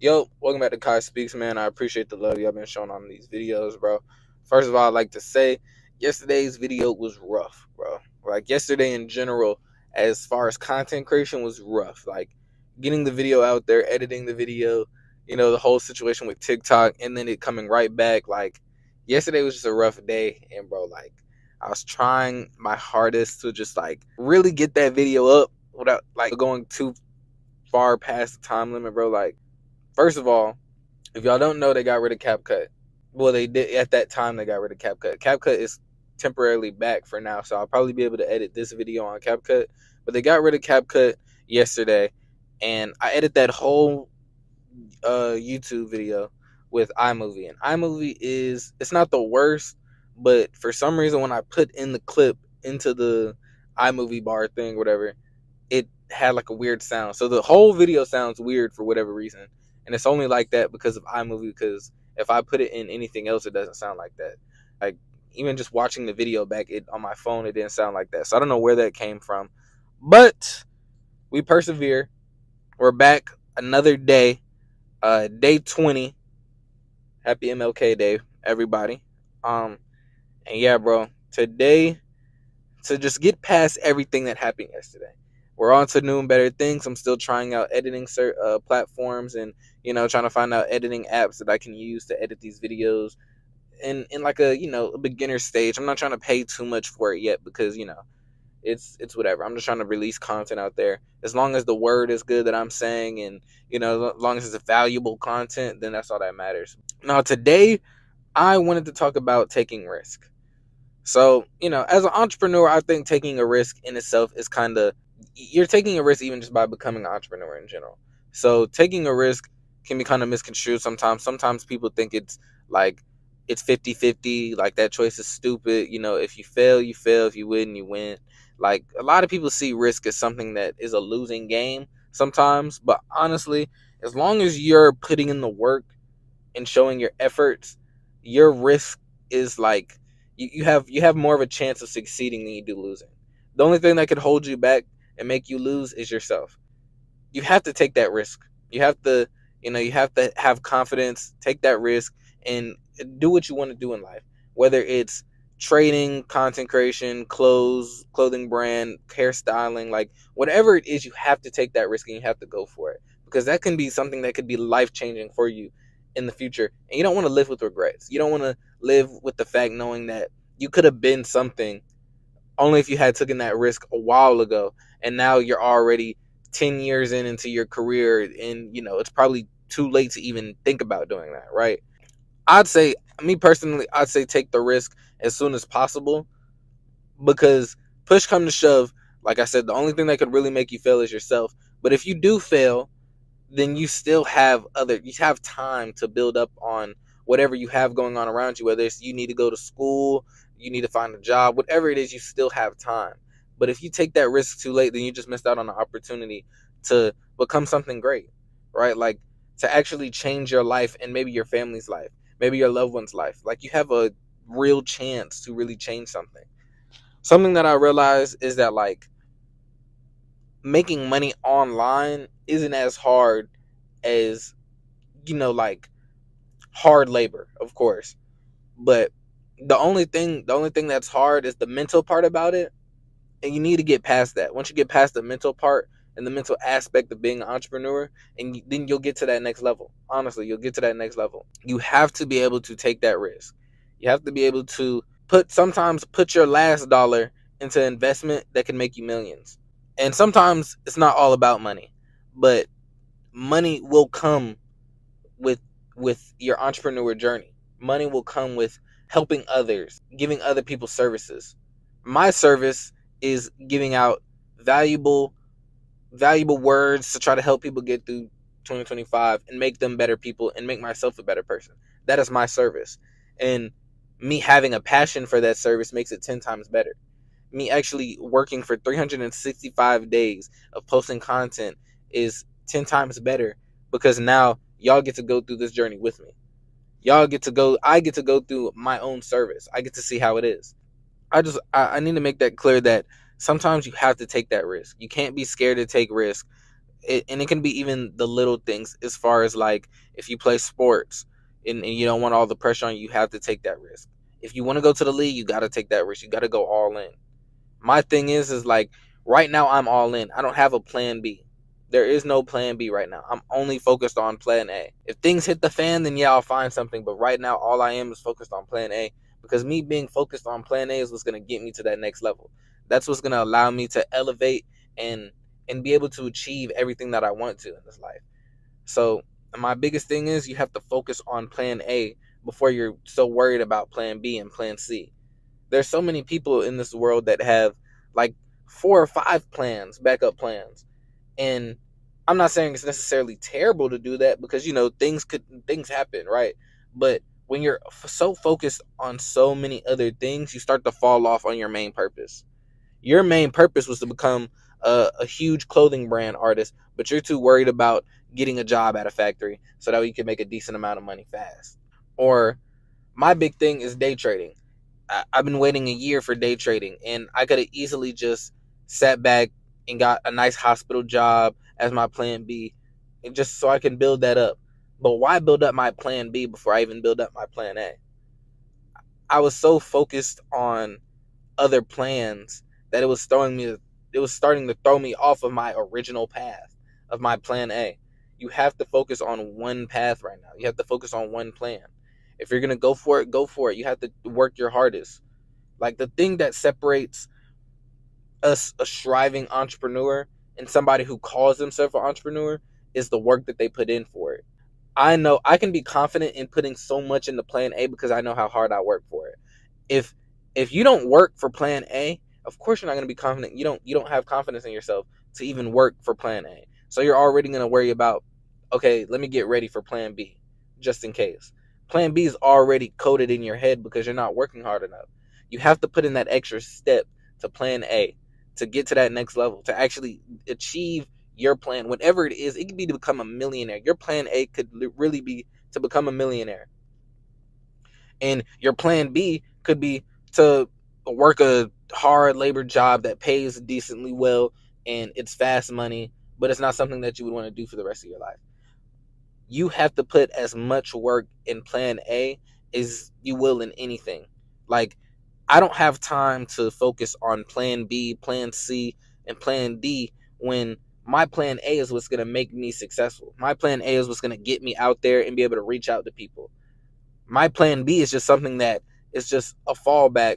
Yo, welcome back to Kai Speaks, man. I appreciate the love y'all been showing on these videos, bro. First of all, I'd like to say yesterday's video was rough, bro. Like yesterday in general, as far as content creation was rough. Like getting the video out there, editing the video, the whole situation with TikTok and then it coming right back. Like yesterday was just a rough day, and bro, like I was trying my hardest to just like really get that video up without like going too far past the time limit, bro. Like first of all, if y'all don't know, they got rid of CapCut. Well, they did at that time. They got rid of CapCut. CapCut is temporarily back for now, so I'll probably be able to edit this video on CapCut. But they got rid of CapCut yesterday, and I edited that whole YouTube video with iMovie. And iMovie it's not the worst, but for some reason when I put in the clip into the iMovie bar thing, whatever, it had like a weird sound. So the whole video sounds weird for whatever reason. And it's only like that because of iMovie, because if I put it in anything else, it doesn't sound like that. Like even just watching the video back it on my phone, it didn't sound like that. So I don't know where that came from. But we persevere. We're back another day. Day 20. Happy MLK Day, everybody. And yeah, bro. Today, to just get past everything that happened yesterday. We're on to new and better things. I'm still trying out editing platforms and trying to find out editing apps that I can use to edit these videos in like a beginner stage. I'm not trying to pay too much for it yet because it's whatever. I'm just trying to release content out there. As long as the word is good that I'm saying, and as long as it's valuable content, then that's all that matters. Now today, I wanted to talk about taking risk. So, as an entrepreneur, I think taking a risk in itself is kind of, you're taking a risk even just by becoming an entrepreneur in general. So, taking a risk can be kind of misconstrued sometimes. Sometimes people think it's like, it's 50-50, like that choice is stupid. If you fail, you fail. If you win, you win. Like, a lot of people see risk as something that is a losing game sometimes. But honestly, as long as you're putting in the work and showing your efforts, your risk is like you have more of a chance of succeeding than you do losing. The only thing that could hold you back and make you lose is yourself. You have to take that risk. You have to have confidence, take that risk, and do what you want to do in life. Whether it's trading, content creation, clothing brand, hairstyling, like whatever it is, you have to take that risk and you have to go for it because that can be something that could be life changing for you in the future. And you don't want to live with regrets. You don't want to live with the fact knowing that you could have been something only if you had taken that risk a while ago, and now you're already 10 years into your career, and it's probably too late to even think about doing that, right? I'd say, me personally, I'd say take the risk as soon as possible, because push come to shove, like I said, the only thing that could really make you fail is yourself. But if you do fail, then you have time to build up on whatever you have going on around you, whether it's you need to go to school, you need to find a job, whatever it is, you still have time. But if you take that risk too late, then you just missed out on the opportunity to become something great, right? Like to actually change your life and maybe your family's life, maybe your loved one's life. Like you have a real chance to really change something that I realized is that like making money online isn't as hard as like hard labor, of course. But the only thing that's hard is the mental part about it, and you need to get past that. Once you get past the mental part and the mental aspect of being an entrepreneur, and then you'll get to that next level. Honestly, you'll get to that next level. You have to be able to take that risk. You have to be able to put your last dollar into investment that can make you millions. And sometimes it's not all about money, but money will come with your entrepreneur journey. Money will come with helping others, giving other people services. My service is giving out valuable words to try to help people get through 2025 and make them better people and make myself a better person. That is my service. And me having a passion for that service makes it 10 times better. Me actually working for 365 days of posting content is 10 times better because now y'all get to go through this journey with me. I get to go through my own service. I get to see how it is. I need to make that clear that sometimes you have to take that risk. You can't be scared to take risk. And it can be even the little things, as far as like if you play sports and you don't want all the pressure on you, you have to take that risk. If you want to go to the league, you got to take that risk. You got to go all in. My thing is like right now I'm all in. I don't have a plan B. There is no plan B right now. I'm only focused on plan A. If things hit the fan, then yeah, I'll find something. But right now, all I am is focused on plan A, because me being focused on plan A is what's going to get me to that next level. That's what's going to allow me to elevate and be able to achieve everything that I want to in this life. So my biggest thing is you have to focus on plan A before you're so worried about plan B and plan C. There's so many people in this world that have like 4 or 5 plans, backup plans. And I'm not saying it's necessarily terrible to do that, because things happen, right? But when you're so focused on so many other things, you start to fall off on your main purpose. Your main purpose was to become a huge clothing brand artist, but you're too worried about getting a job at a factory so that you can make a decent amount of money fast. Or my big thing is day trading. I've been waiting a year for day trading, and I could have easily just sat back and got a nice hospital job as my plan B, and just so I can build that up. But why build up my plan B before I even build up my plan A? I was so focused on other plans that it was starting to throw me off of my original path of my plan A. You have to focus on one path right now. You have to focus on one plan. If you're gonna go for it, go for it. You have to work your hardest. Like, the thing that separates a striving entrepreneur and somebody who calls themselves an entrepreneur is the work that they put in for it. I know I can be confident in putting so much into plan A because I know how hard I work for it. If you don't work for plan A, of course you're not going to be confident. You don't have confidence in yourself to even work for plan A. So you're already going to worry about, okay, let me get ready for plan B just in case. Plan B is already coded in your head because you're not working hard enough. You have to put in that extra step to plan A to get to that next level, to actually achieve your plan, whatever it is. It could be to become a millionaire. Your plan A could really be to become a millionaire. And your plan B could be to work a hard labor job that pays decently well and it's fast money, but it's not something that you would want to do for the rest of your life. You have to put as much work in plan A as you will in anything. Like, I don't have time to focus on plan B, plan C, and plan D when my plan A is what's going to make me successful. My plan A is what's going to get me out there and be able to reach out to people. My plan B is just something that is just a fallback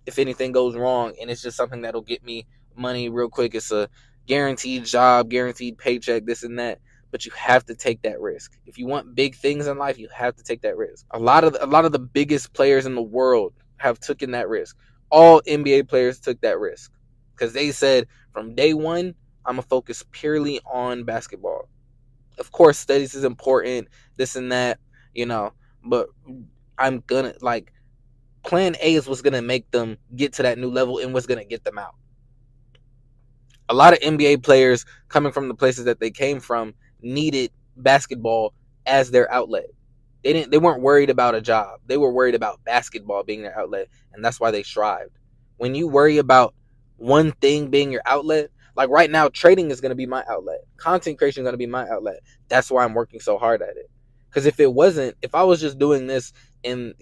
if anything goes wrong, and it's just something that'll get me money real quick. It's a guaranteed job, guaranteed paycheck, this and that. But you have to take that risk. If you want big things in life, you have to take that risk. A lot of the biggest players in the world have taken that risk. All NBA players took that risk because they said from day one, I'm gonna focus purely on basketball. Of course, studies is important, this and that, you know, but I'm gonna like plan A is what's gonna make them get to that new level and what's gonna get them out. A lot of NBA players coming from the places that they came from needed basketball as their outlet. They weren't worried about a job. They were worried about basketball being their outlet, and that's why they strived. When you worry about one thing being your outlet, like right now, trading is going to be my outlet. Content creation is going to be my outlet. That's why I'm working so hard at it. Because if I was just doing this and,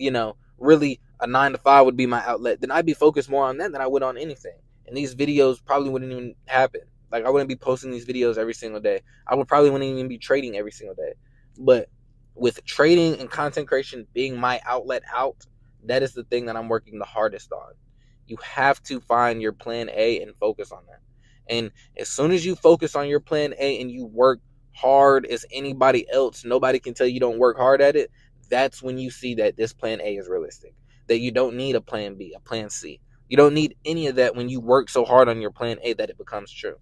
really a 9 to 5 would be my outlet, then I'd be focused more on that than I would on anything. And these videos probably wouldn't even happen. Like, I wouldn't be posting these videos every single day. I would probably wouldn't even be trading every single day. But with trading and content creation being my outlet out, that is the thing that I'm working the hardest on. You have to find your plan A and focus on that. And as soon as you focus on your plan A and you work hard as anybody else, nobody can tell you don't work hard at it. That's when you see that this plan A is realistic. That you don't need a plan B, a plan C. You don't need any of that when you work so hard on your plan A that it becomes true.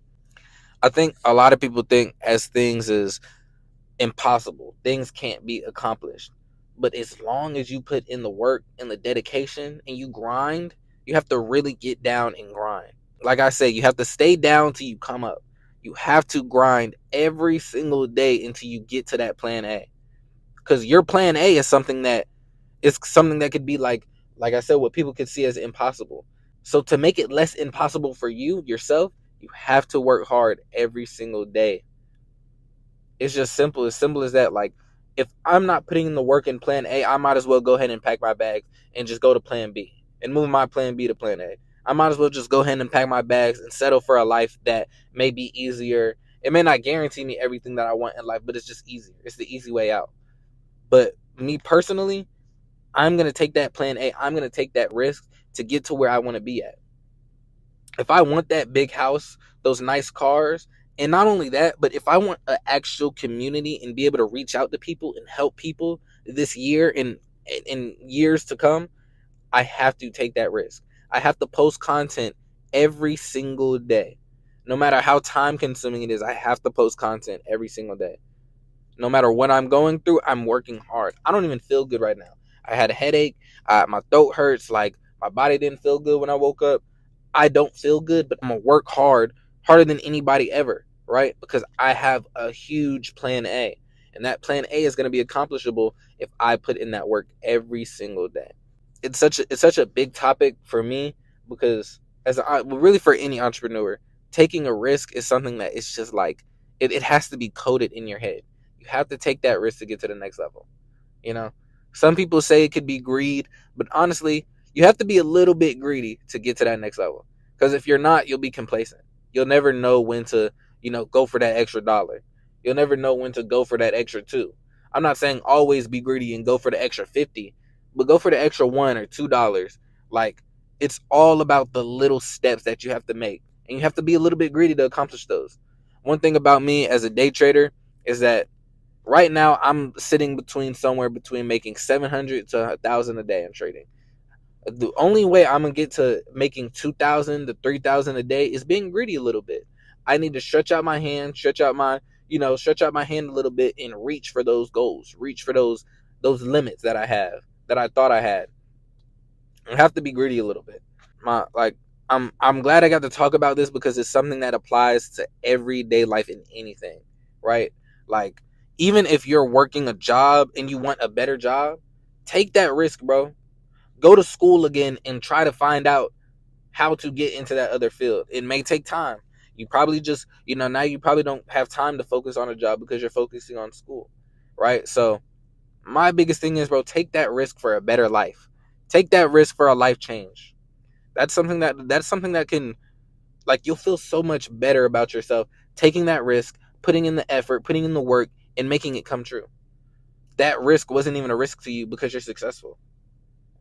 I think a lot of people think as things is impossible. Things can't be accomplished. But as long as you put in the work and the dedication and you grind, you have to really get down and grind. Like I said, you have to stay down till you come up. You have to grind every single day until you get to that plan A. Because your plan A is something that could be like I said, what people could see as impossible. So to make it less impossible for you yourself, you have to work hard every single day. It's just simple, as simple as that. Like, if I'm not putting in the work in plan A, I might as well go ahead and pack my bags and just go to plan B and move my plan B to plan A. I might as well just go ahead and pack my bags and settle for a life that may be easier. It may not guarantee me everything that I want in life, but it's just easier. It's the easy way out. But me personally, I'm going to take that plan A. I'm going to take that risk to get to where I want to be at. If I want that big house, those nice cars, and not only that, but if I want an actual community and be able to reach out to people and help people this year and in years to come, I have to take that risk. I have to post content every single day. No matter how time consuming it is, I have to post content every single day. No matter what I'm going through, I'm working hard. I don't even feel good right now. I had a headache. My throat hurts. Like, my body didn't feel good when I woke up. I don't feel good, but I'm going to work hard, harder than anybody ever, right? Because I have a huge plan A. And that plan A is going to be accomplishable if I put in that work every single day. It's such a big topic for me, because really for any entrepreneur, taking a risk is something that it's just like it has to be coded in your head. You have to take that risk to get to the next level. You know, some people say it could be greed, but honestly, you have to be a little bit greedy to get to that next level. Because if you're not, you'll be complacent. You'll never know when to, go for that extra dollar. You'll never know when to go for that extra two. I'm not saying always be greedy and go for the extra 50, but go for the extra $1 or $2. Like, it's all about the little steps that you have to make. And you have to be a little bit greedy to accomplish those. One thing about me as a day trader is that right now I'm sitting somewhere between making 700 to 1,000 a day in trading. The only way I'm gonna get to making 2,000 to 3,000 a day is being greedy a little bit. I need to stretch out my hand, stretch out my hand a little bit and reach for those goals, reach for those limits that I have, that I thought I had. I have to be greedy a little bit. I'm glad I got to talk about this, because it's something that applies to everyday life in anything, right? Like, even if you're working a job and you want a better job, take that risk, bro. Go to school again and try to find out how to get into that other field. It may take time. You probably just, now you probably don't have time to focus on a job because you're focusing on school, right? So my biggest thing is, bro, take that risk for a better life. Take that risk for a life change. That's something that can, like, you'll feel so much better about yourself taking that risk, putting in the effort, putting in the work, and making it come true. That risk wasn't even a risk to you because you're successful.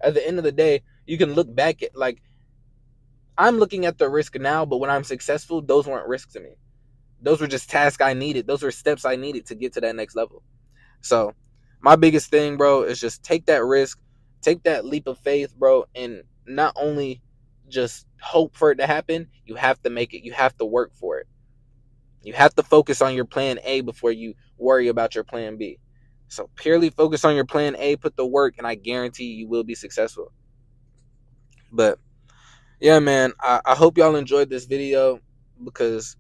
At the end of the day, you can look back at, like, I'm looking at the risk now, but when I'm successful, those weren't risks to me. Those were just tasks I needed. Those were steps I needed to get to that next level. So my biggest thing, bro, is just take that risk, take that leap of faith, bro, and not only just hope for it to happen, you have to make it. You have to work for it. You have to focus on your plan A before you worry about your plan B. So purely focus on your plan A, put the work, and I guarantee you will be successful. But yeah, man, I hope y'all enjoyed this video, because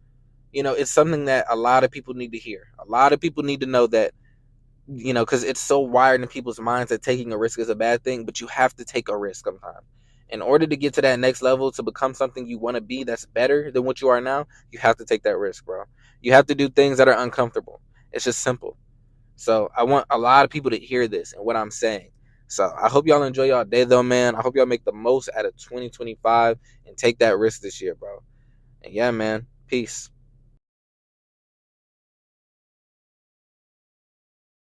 it's something that a lot of people need to hear. A lot of people need to know that, because it's so wired in people's minds that taking a risk is a bad thing, but you have to take a risk sometimes. In order to get to that next level, to become something you want to be that's better than what you are now, you have to take that risk, bro. You have to do things that are uncomfortable. It's just simple. So I want a lot of people to hear this and what I'm saying. So I hope y'all enjoy y'all day, though, man. I hope y'all make the most out of 2025 and take that risk this year, bro. And yeah, man, peace.